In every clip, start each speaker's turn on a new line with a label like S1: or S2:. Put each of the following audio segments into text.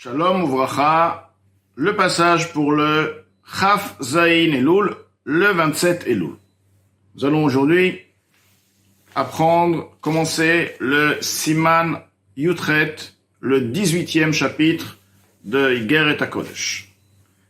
S1: Shalom Uvracha, le passage pour le Chaf Zayin Elul, le 27 Elul. Nous allons aujourd'hui commencer le Siman Yutret, le 18e chapitre de Igeret HaKodesh.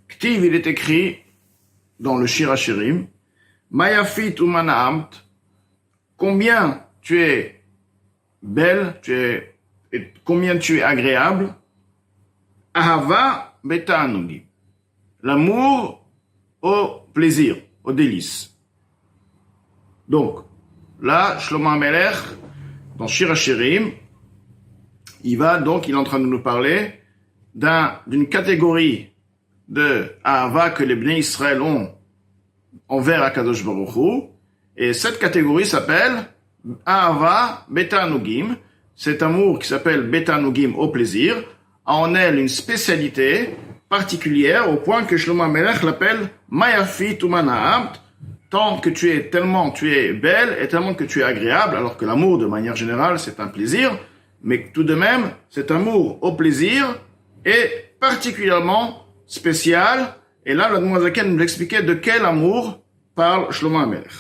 S1: Ktiv, il est écrit dans le Shir HaShirim, Mayafit Umanaamt, combien tu es belle, combien tu es agréable, Ahava Beta'anugim, l'amour au plaisir, au délice. Donc, là, Shlomo HaMelech, dans Shir HaShirim, il est en train de nous parler d'une catégorie de Ahava que les Bnei Israël ont envers Akadosh Baruch Hu, et cette catégorie s'appelle Ahava Beta'anugim, cet amour qui s'appelle Beta'anugim au plaisir, a en elle une spécialité particulière au point que Shlomo HaMelech l'appelle Mayafit Umanaamt, tant que tellement tu es belle et tellement que tu es agréable, alors que l'amour de manière générale c'est un plaisir, mais tout de même cet amour au plaisir est particulièrement spécial, et là le Admorazaken nous expliquait de quel amour parle Shlomo HaMelech.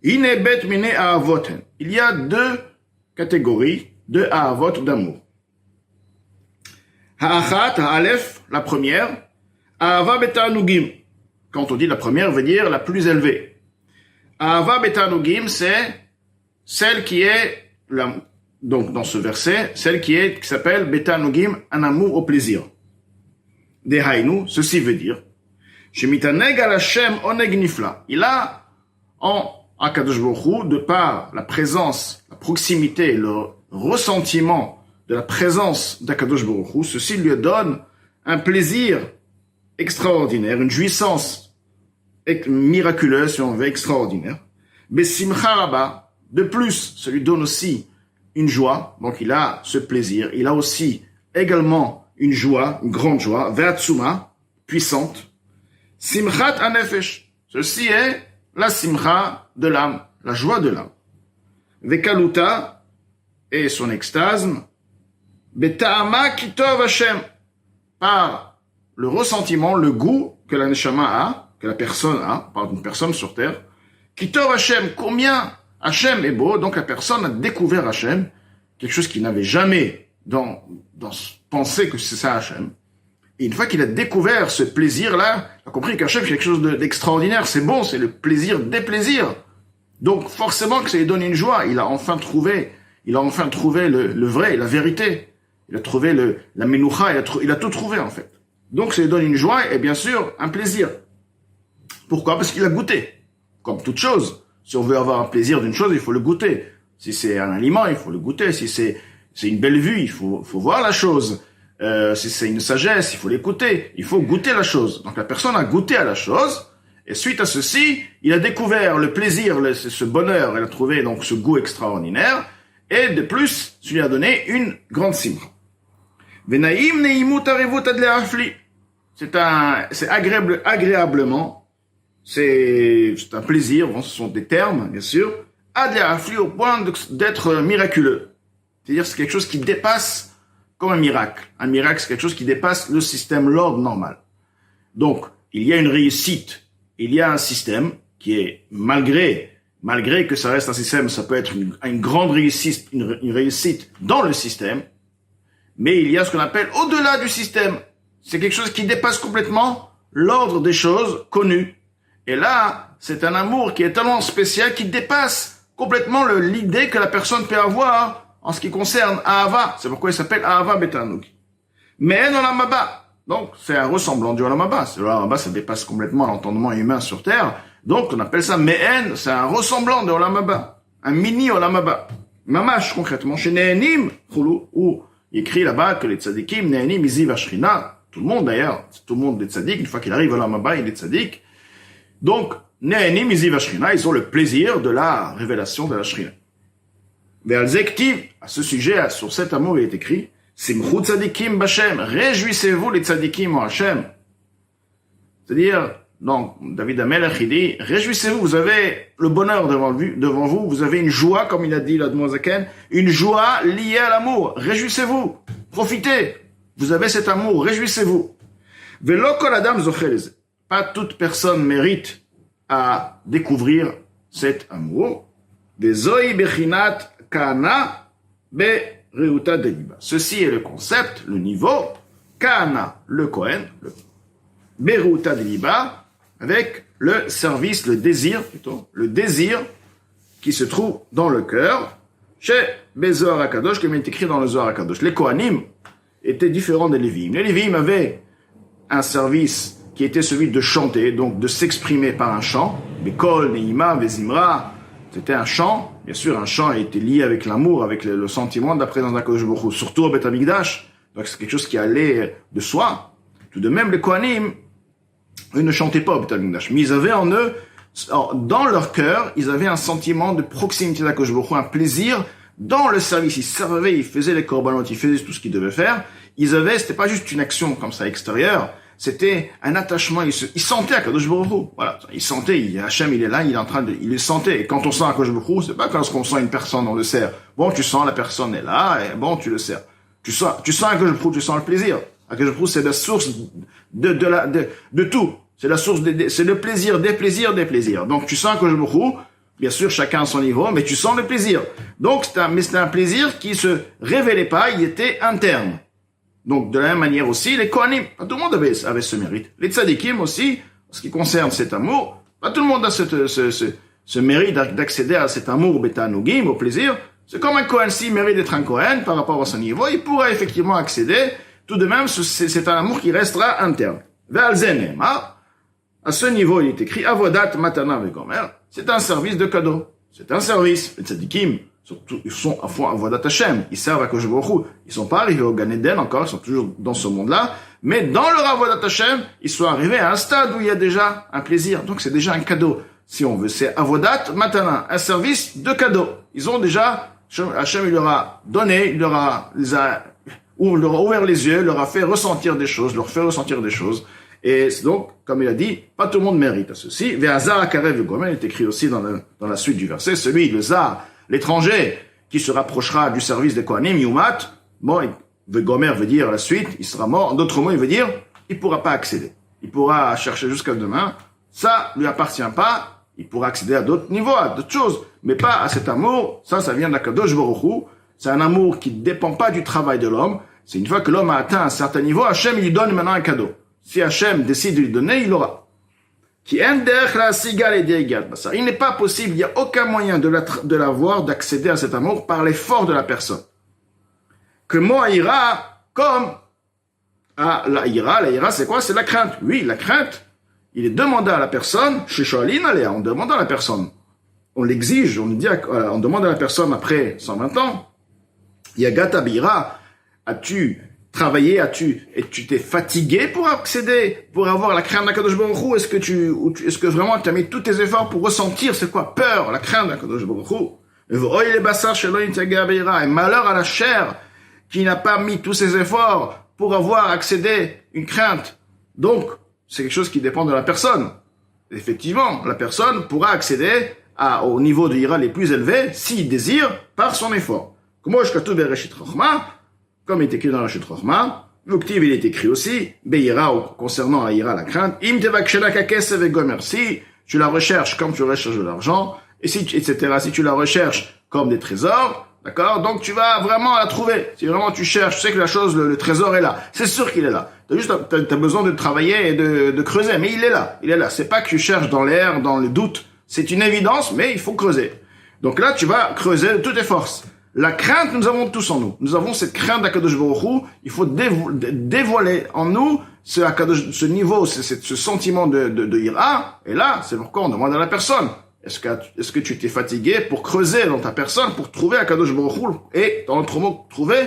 S1: Ine bet mine ahavoten. Il y a deux catégories de ahavot, d'amour. Ha'achat, ha'alef, la première, ahava beta'anugim. Quand on dit la première, veut dire la plus élevée. Ahava beta'anugim, c'est celle qui est, donc dans ce verset, celle qui s'appelle beta'anugim, un amour au plaisir. Dehainu, ceci veut dire, shemitaneg al Hashem oneg nifla. Il a, en Akadosh Baruch Hu, de par la présence, la proximité, le ressentiment de la présence d'Akadosh Baruch Hu, ceci lui donne un plaisir extraordinaire, une jouissance miraculeuse, si on veut, extraordinaire. Besimcha rabba, de plus, ça lui donne aussi une joie, donc il a ce plaisir, il a aussi également une joie, une grande joie, ve'atsuma, puissante. Simchat anefesh, ceci est la simcha de l'âme, la joie de l'âme. Vekaluta, et son extase, Beta'ama kitov Hashem, par le ressentiment, le goût que la neshama a, que la personne a, par une personne sur terre, kitov Hashem, combien Hashem est beau, donc la personne a découvert Hashem, quelque chose qu'il n'avait jamais pensé que c'est ça Hashem. Et une fois qu'il a découvert ce plaisir-là, il a compris qu'Hachem c'est quelque chose d'extraordinaire, c'est bon, c'est le plaisir des plaisirs. Donc forcément que ça lui donne une joie, il a enfin trouvé le vrai, la vérité. Il a trouvé la menoucha, il a tout trouvé en fait. Donc ça lui donne une joie et bien sûr un plaisir. Pourquoi? Parce qu'il a goûté. Comme toute chose. Si on veut avoir un plaisir d'une chose, il faut le goûter. Si c'est un aliment, il faut le goûter. Si c'est une belle vue, il faut voir la chose. Si c'est une sagesse, il faut l'écouter. Il faut goûter la chose. Donc la personne a goûté à la chose. Et suite à ceci, il a découvert le plaisir, ce bonheur. Il a trouvé donc ce goût extraordinaire. Et de plus, ça lui a donné une grande simcha. Venaim neimut arevut ad le'afli. C'est agréablement, c'est un plaisir, bon, ce sont des termes, bien sûr, ad le'afli au point d'être miraculeux. C'est-à-dire, c'est quelque chose qui dépasse comme un miracle. Un miracle, c'est quelque chose qui dépasse le système, l'ordre normal. Donc, il y a une réussite, il y a un système qui est, malgré que ça reste un système, ça peut être une grande réussite, une réussite dans le système, mais il y a ce qu'on appelle au-delà du système. C'est quelque chose qui dépasse complètement l'ordre des choses connues. Et là, c'est un amour qui est tellement spécial qui dépasse complètement l'idée que la personne peut avoir en ce qui concerne Ahava. C'est pourquoi il s'appelle Ahava Beta'anugim. Mais en Olam Haba. Donc, c'est un ressemblant du Olam Haba. Le Olam Haba, ça dépasse complètement l'entendement humain sur Terre. Donc, on appelle ça Me'en, c'est un ressemblant de Olam Haba. Un mini Olam Haba. Mamash, concrètement, chez Ne'enim, où il écrit là-bas que les tzadikim, Ne'enim, Iziv Ashrina, tout le monde d'ailleurs, tout le monde est tzadik, une fois qu'il arrive au Olam Haba, il est tzadik. Donc, Ne'enim, Iziv Ashrina, ils ont le plaisir de la révélation de la Shrina. Ve'al zektiv, à ce sujet, sur cet amour, il est écrit, Simchut tzadikim b'Hashem, réjouissez-vous les tzadikim en Hashem. C'est-à-dire, donc, David HaMelech, il dit, réjouissez-vous, vous avez le bonheur devant vous, vous avez une joie, comme il a dit l'Admorazaken, une joie liée à l'amour. Réjouissez-vous, profitez. Vous avez cet amour, réjouissez-vous. Velo kol adam zocher leze. Pas toute personne mérite à découvrir cet amour. Vezoi bechinat kana bereuta deliba. Ceci est le concept, le niveau. Kana, le Kohen, le bereuta deliba, avec le service, le désir plutôt, le désir qui se trouve dans le cœur, chez Bezohar HaKadosh, comme il est écrit dans le Zohar HaKadosh. Les Kohanim étaient différents des Lévi'im. Les Lévi'im avaient un service qui était celui de chanter, donc de s'exprimer par un chant, Bekol, Neima, Vezimra, c'était un chant. Bien sûr, un chant était lié avec l'amour, avec le sentiment de la présence d'Akadosh Baruch Hu, surtout au Beth Amikdash. Donc c'est quelque chose qui allait de soi. Tout de même, les Kohanim, eux ne chantaient pas au Beth Amikdash, mais ils avaient en eux, dans leur cœur, ils avaient un sentiment de proximité d'Akadosh Baruch Hu, un plaisir dans le service. Ils servaient, ils faisaient les corbanotes, ils faisaient tout ce qu'ils devaient faire. C'était pas juste une action comme ça extérieure, c'était un attachement. Ils sentaient Akadosh Baruch Hu. Voilà, ils sentaient. Hachem, il est là, il est en train il le sentait. Et quand on sent Akadosh Baruch Hu, c'est pas quand on sent une personne, on le sert. Bon, tu sens la personne est là, et bon, tu le sers. Tu sens Akadosh Baruch Hu, tu sens le plaisir. Akadosh Baruch Hu, c'est la source de tout. C'est la source c'est le plaisir des plaisirs. Donc, tu sens Akadosh Baruch Hu. Bien sûr, chacun à son niveau, mais tu sens le plaisir. Donc, c'était un plaisir qui se révélait pas, il était interne. Donc, de la même manière aussi, les Kohanim, pas tout le monde avait ce mérite. Les Tzadikim aussi, en ce qui concerne cet amour, pas tout le monde a ce mérite d'accéder à cet amour betanugim, au plaisir. C'est comme un Kohen, s'il mérite d'être un Kohen par rapport à son niveau, il pourra effectivement accéder. Tout de même, c'est un amour qui restera interne. Ve'alzenem, à ce niveau, il est écrit, avodat matana vegomer, c'est un service de cadeau. C'est un service. Les Tzadikim, surtout, ils sont à fond avodat Hashem. Ils servent à Akadosh Baruch Hu. Ils sont pas arrivés au Gan Eden encore, ils sont toujours dans ce monde-là. Mais dans leur avodat Hashem, ils sont arrivés à un stade où il y a déjà un plaisir. Donc c'est déjà un cadeau. Si on veut, c'est avodat matana, un service de cadeau. Ils ont déjà, Hashem, il leur a donné, il leur a ouvert les yeux, leur a fait ressentir des choses, leur fait ressentir des choses. Et donc, comme il a dit, pas tout le monde mérite à ceci. Ve'azar akarev vegomer, il est écrit aussi dans la suite du verset, celui, le zar, l'étranger, qui se rapprochera du service des Kohanim, yumat, bon, vegomer veut dire la suite, il sera mort. En d'autres mots, il veut dire, il pourra pas accéder. Il pourra chercher jusqu'à demain. Ça lui appartient pas. Il pourra accéder à d'autres niveaux, à d'autres choses, mais pas à cet amour. Ça vient d'Akadosh Baruch Hu. C'est un amour qui dépend pas du travail de l'homme. C'est une fois que l'homme a atteint un certain niveau, Hachem, il lui donne maintenant un cadeau. Si Hachem décide de lui donner, il l'aura. Il n'est pas possible, il n'y a aucun moyen de l'avoir, d'accéder à cet amour par l'effort de la personne. Que moi ira comme la ira c'est quoi? C'est la crainte. Oui, la crainte, il est demandé à la personne, chez Shoalin, on demande à la personne. On l'exige, on demande à la personne après 120 ans. Yagata bira, as-tu travaillé, et tu t'es fatigué pour accéder, pour avoir la crainte d'Akadosh Baruch Hu? Est-ce que vraiment tu as mis tous tes efforts pour ressentir, c'est quoi? Peur, la crainte d'Akadosh Baruch Hu. Et malheur à la chair qui n'a pas mis tous ses efforts pour avoir accédé une crainte. Donc, c'est quelque chose qui dépend de la personne. Effectivement, la personne pourra accéder au niveau de ira les plus élevés s'il désire par son effort. Comme il est écrit dans la Chut Rochma, l'Uktiv, il est écrit aussi, Be'ira, concernant la ira, la crainte, Im tevakshela kakesef vegomer, si tu la recherches comme tu recherches de l'argent, et etc., si tu la recherches comme des trésors, d'accord, donc tu vas vraiment la trouver. Si vraiment tu cherches, tu sais que la chose, le trésor est là. C'est sûr qu'il est là. T'as besoin de travailler et de creuser, mais il est là. C'est pas que tu cherches dans l'air, dans le doute. C'est une évidence, mais il faut creuser. Donc là, tu vas creuser de toutes tes forces. La crainte, nous avons tous en nous. Nous avons cette crainte d'Akadosh Baruch Hu. Il faut dévoiler en nous ce niveau, ce sentiment de ira. Et là, c'est pourquoi on demande à la personne. Est-ce que tu t'es fatigué pour creuser dans ta personne, pour trouver Akadosh Baruch Hu? Et, dans notre mot, trouver,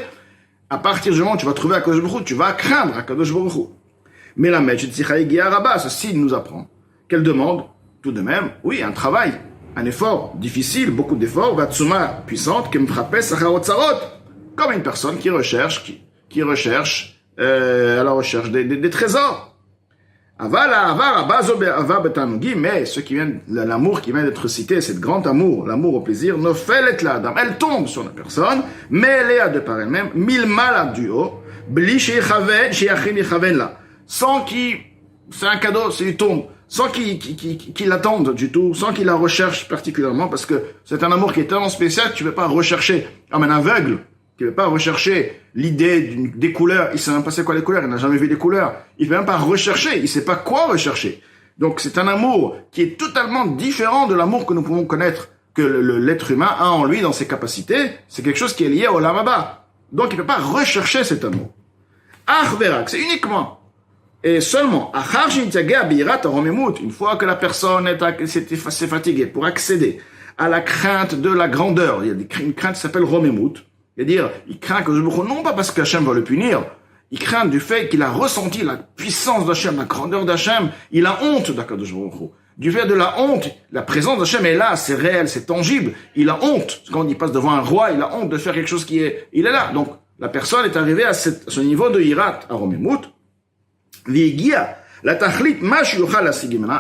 S1: à partir du moment où tu vas trouver Akadosh Baruch Hu, tu vas craindre Akadosh Baruch Hu. Mais la Mechet Tzichaïgi Araba, ceci nous apprend qu'elle demande, tout de même, oui, un travail. Un effort difficile, beaucoup d'efforts, vatsuma puissante, qui me frappait sacharot sarot, comme une personne qui recherche à la recherche des trésors. Mais l'amour qui vient d'être cité, c'est grand amour, l'amour au plaisir, elle tombe sur la personne, mais elle est à deux par elle-même, mille mal à du haut, Bli sheyachaven, sheyachin yechaven là. Sans qu'il, c'est un cadeau, c'est du tombe. Sans qu'il l'attende du tout, sans qu'il la recherche particulièrement, parce que c'est un amour qui est tellement spécial que tu ne peux pas rechercher, comme un aveugle, qui ne peut pas rechercher l'idée des couleurs, il sait même pas c'est quoi les couleurs, il n'a jamais vu les couleurs, il ne peut même pas rechercher, il ne sait pas quoi rechercher. Donc c'est un amour qui est totalement différent de l'amour que nous pouvons connaître, que l'être humain a en lui dans ses capacités, c'est quelque chose qui est lié au Olam Haba. Donc il ne peut pas rechercher cet amour. Achverak, c'est uniquement et seulement, une fois que la personne s'est fatiguée pour accéder à la crainte de la grandeur, il y a une crainte qui s'appelle Romemut, c'est-à-dire, il craint que non pas parce qu'Hachem va le punir, il craint du fait qu'il a ressenti la puissance d'Hachem, la grandeur d'Hachem, il a honte d'Akadosh Baruch Hu. Du fait de la honte, la présence d'Hachem est là, c'est réel, c'est tangible, il a honte. Quand il passe devant un roi, il a honte de faire quelque chose il est là. Donc, la personne est arrivée à ce niveau de Hirat, à Romemut. La tachlit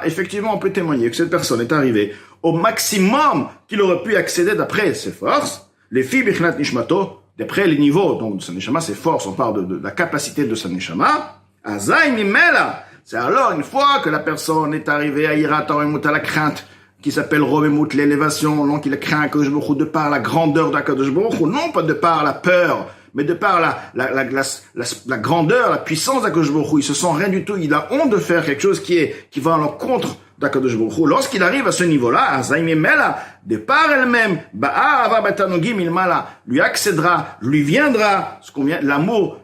S1: effectivement, on peut témoigner que cette personne est arrivée au maximum qu'il aurait pu accéder d'après ses forces. Les filles bichnat nishmato, d'après les niveaux, donc de sa neshama, ses forces, on parle de la capacité de sa neshama. Azay mimela, c'est alors une fois que la personne est arrivée à Hirat Romemut, à la crainte qui s'appelle Romemut, l'élévation, donc il craint Akadosh Baruch Hu de par la grandeur d'Akadosh Baruch Hu, non pas de par la peur, mais de par la grandeur, la puissance d'Akadosh Baruch Hu, il se sent rien du tout, il a honte de faire quelque chose qui va à l'encontre d'Akadosh Baruch Hu. Lorsqu'il arrive à ce niveau-là, Azaïmemela, de par elle-même, Ba'ava Batanogim Ilmala, lui accédera, lui viendra, ce qu'on vient, l'amour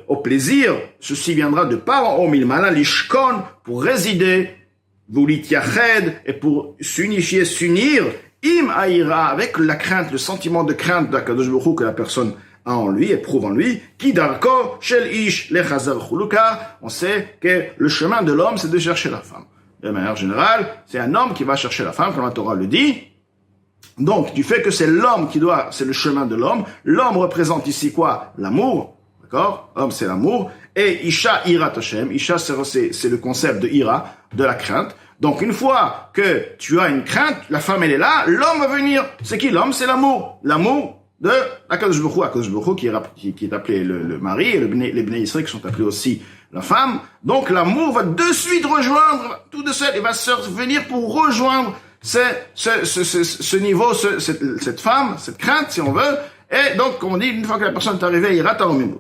S1: au plaisir, ceci viendra de par en haut Ilmala, l'ishkon, pour résider, Voulitiached, et pour s'unifier, s'unir, Im Aïra, avec la crainte, le sentiment de crainte d'Akadosh Baruch Hu que la personne a en lui, éprouve en lui, qui darko shel ish lechazar chuluka, on sait que le chemin de l'homme, c'est de chercher la femme. De manière générale, c'est un homme qui va chercher la femme, comme la Torah le dit. Donc, du fait que c'est l'homme c'est le chemin de l'homme représente ici quoi? L'amour, d'accord? L'homme, c'est l'amour. Et Isha Ira Hashem, Isha, c'est le concept de Ira, de la crainte. Donc, une fois que tu as une crainte, la femme, elle est là, l'homme va venir. C'est qui l'homme? C'est l'amour. L'amour de Akadosh Baruch Hu, qui est appelé le mari, et les Bnei Israël qui sont appelés aussi la femme. Donc l'amour va de suite rejoindre, tout de suite, il va venir pour rejoindre ce niveau, cette femme, cette crainte, si on veut. Et donc, comme on dit, une fois que la personne est arrivée, il rate à Romemut.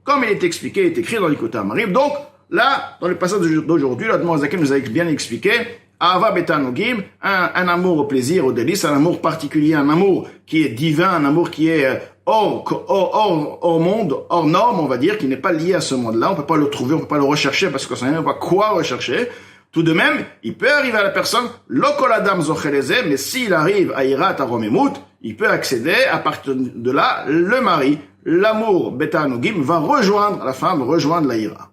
S1: Comme il est expliqué, il est écrit dans l'Ikotei Amarim. Donc, là, dans le passage d'aujourd'hui, la Admor Zaken nous a bien expliqué Ahava betanogim, un amour au plaisir, au délice, un amour particulier, un amour qui est divin, un amour qui est hors monde, hors norme, on va dire, qui n'est pas lié à ce monde-là. On peut pas le trouver, on peut pas le rechercher parce qu'on ne sait même pas quoi rechercher. Tout de même, il peut arriver à la personne, l'okoladam zocheleze, mais s'il arrive à Hirat à Romemut, il peut accéder, à partir de là, le mari, l'amour betanogim va rejoindre la femme, rejoindre la Hira.